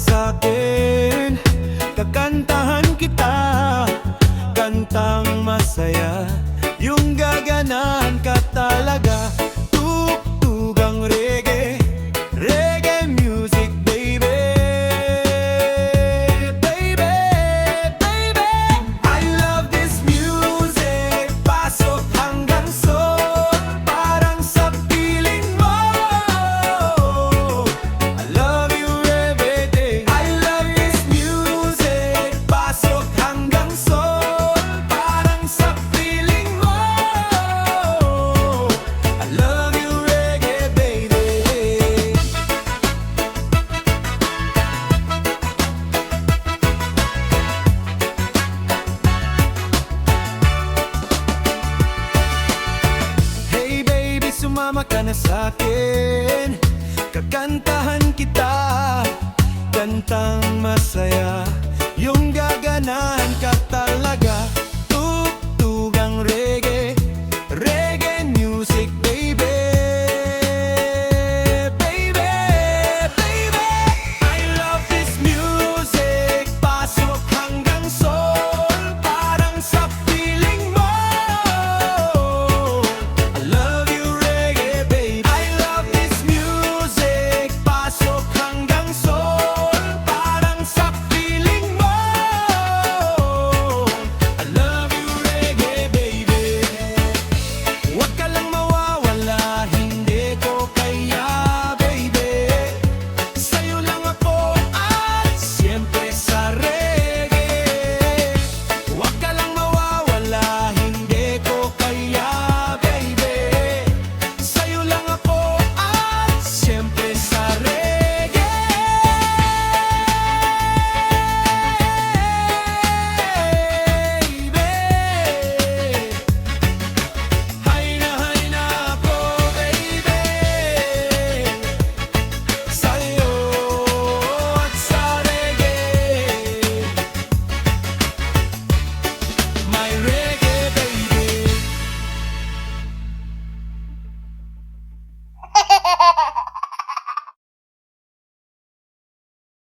sa'kin, kakantahan kita, kantang masaya, yung gaganahan ka talaga. Tugtugang reggae, reggae music, baby. Baby, baby, I love this music. Pasok hanggang sol, parang sa piling mo. I love you every day. I love this music. Pasok hanggang sol, parang sa piling mo. I love you reggae, baby. Hey baby, sumama ka na sa'kin, kakantahan kita, kantang masaya,